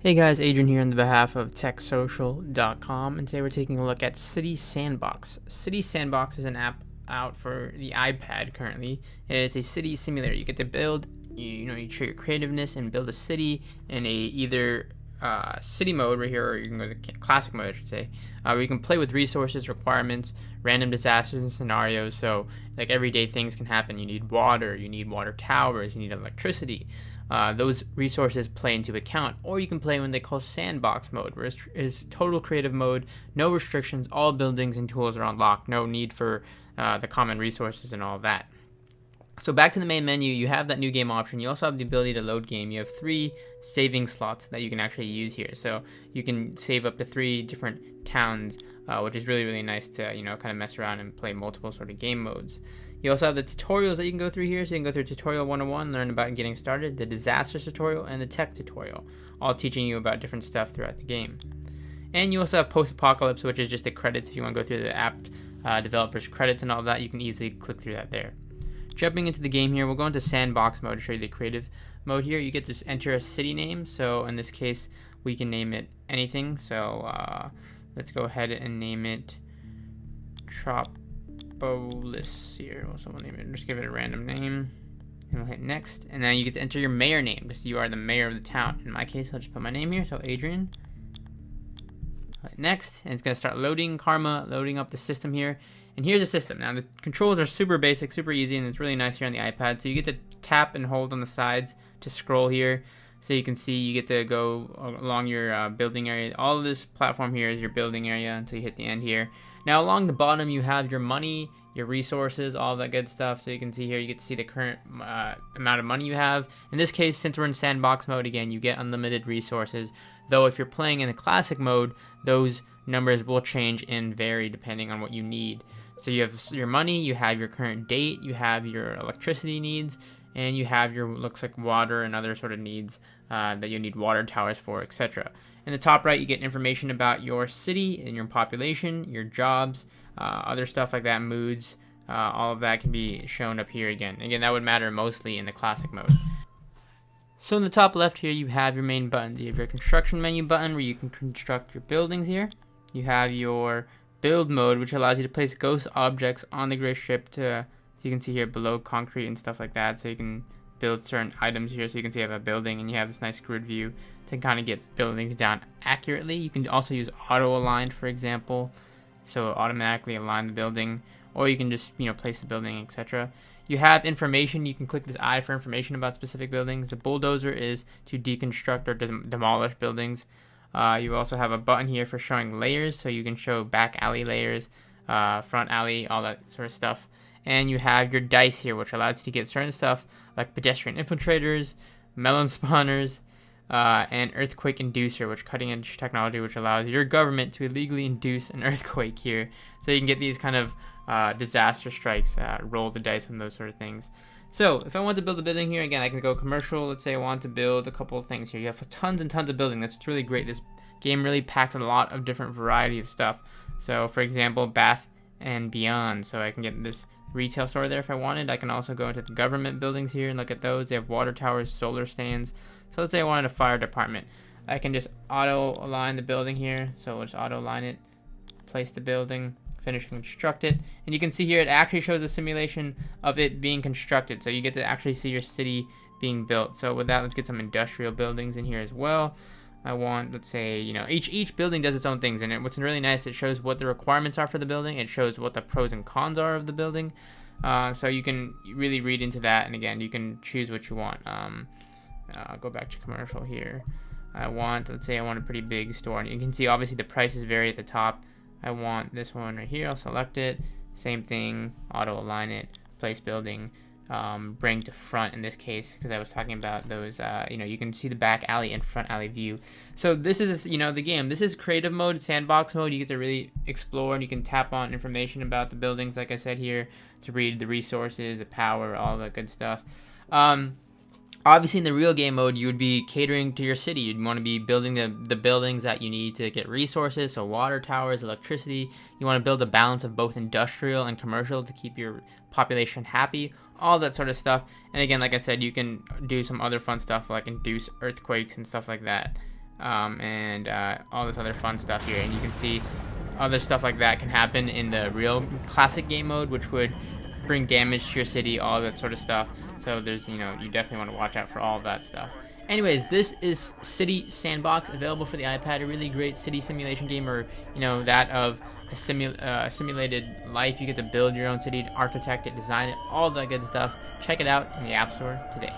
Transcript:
Hey guys, Adrian here on the behalf of TechSocial.com, and today we're taking a look at Citysandbox. Citysandbox is an app out for the iPad currently. It's a city simulator. You get to build, you show your creativeness and build a city in either city mode right here, or you can go to classic mode, I should say, where you can play with resources, requirements, random disasters, and scenarios. So, like everyday things can happen. You need water towers, you need electricity. Those resources play into account, or you can play when they call sandbox mode, where it's total creative mode, no restrictions, all buildings and tools are unlocked, no need for the common resources and all of that. So back to the main menu, you have that new game option. You also have the ability to load game. You have 3 saving slots that you can actually use here. So you can save up to 3 different towns, which is really, really nice to, kind of mess around and play multiple sort of game modes. You also have the tutorials that you can go through here. So you can go through Tutorial 101, learn about getting started, the disasters tutorial, and the tech tutorial, all teaching you about different stuff throughout the game. And you also have post-apocalypse, which is just the credits. If you want to go through the app developers credits and all that, you can easily click through that there. Jumping into the game here, we'll go into sandbox mode to show you the creative mode here. You get to enter a city name. So in this case, we can name it anything. So let's go ahead and name it Tropolis here. Also, we'll name it, just give it a random name. And we'll hit next. And then you get to enter your mayor name, because you are the mayor of the town. In my case, I'll just put my name here. So Adrian. Hit next. And it's going to start loading Karma, loading up the system here. And here's the system. Now, the controls are super basic, super easy, and it's really nice here on the iPad. So you get to tap and hold on the sides to scroll here. So you can see you get to go along your building area. All of this platform here is your building area until you hit the end here. Now, along the bottom, you have your money, your resources, all that good stuff. So you can see here, you get to see the current amount of money you have. In this case, since we're in sandbox mode, again, you get unlimited resources. Though if you're playing in the classic mode, those numbers will change and vary depending on what you need. So you have your money, you have your current date, you have your electricity needs, and you have your, looks like, water and other sort of needs that you need water towers for, etc. In the top right, you get information about your city and your population, your jobs, other stuff like that, moods, all of that can be shown up here again. Again, that would matter mostly in the classic mode. So in the top left here, you have your main buttons. You have your construction menu button where you can construct your buildings here. You have your build mode, which allows you to place ghost objects on the gray strip so you can see here below concrete and stuff like that. So you can build certain items here. So you can see I have a building and you have this nice grid view to kind of get buildings down accurately. You can also use auto align, for example, so automatically align the building, or you can just, place the building, etc. You have information. You can click this eye for information about specific buildings. The bulldozer is to deconstruct or demolish buildings. You also have a button here for showing layers, so you can show back alley layers, front alley, all that sort of stuff. And you have your dice here, which allows you to get certain stuff like pedestrian infiltrators, melon spawners, and earthquake inducer, which cutting edge technology, which allows your government to illegally induce an earthquake here. So you can get these kind of disaster strikes, roll the dice and those sort of things. So if I want to build a building here, again, I can go commercial. Let's say I want to build a couple of things here. You have tons and tons of building. That's what's really great. This game really packs a lot of different variety of stuff. So for example, Bath and Beyond. So I can get this retail store there if I wanted. I can also go into the government buildings here and look at those. They have water towers, solar stands. So let's say I wanted a fire department. I can just auto align the building here. So we'll just auto align it, place the building, finish construct it, and you can see here it actually shows a simulation of it being constructed, so you get to actually see your city being built. So with that, let's get some industrial buildings in here as well. I want, let's say, each building does its own things, and what's really nice, it shows what the requirements are for the building. It shows what the pros and cons are of the building, so you can really read into that, and again, you can choose what you want. I'll go back to commercial here. Let's say I want a pretty big store, and you can see obviously the prices vary at the top. I want this one right here. I'll select it. Same thing. Auto align it. Place building. Bring to front in this case, because I was talking about those. You can see the back alley and front alley view. So this is the game. This is creative mode, sandbox mode. You get to really explore, and you can tap on information about the buildings, like I said here, to read the resources, the power, all that good stuff. Obviously, in the real game mode, you would be catering to your city. You'd want to be building the buildings that you need to get resources, so water towers, electricity. You want to build a balance of both industrial and commercial to keep your population happy, all that sort of stuff. And again, like I said, you can do some other fun stuff like induce earthquakes and stuff like that. and all this other fun stuff here. And you can see other stuff like that can happen in the real classic game mode, which would bring damage to your city, all that sort of stuff. So there's, you definitely want to watch out for all of that stuff. Anyways, this is Citysandbox, available for the iPad. A really great city simulation game, or that of a simulated life. You get to build your own city, architect it, design it, all that good stuff. Check it out in the App Store today.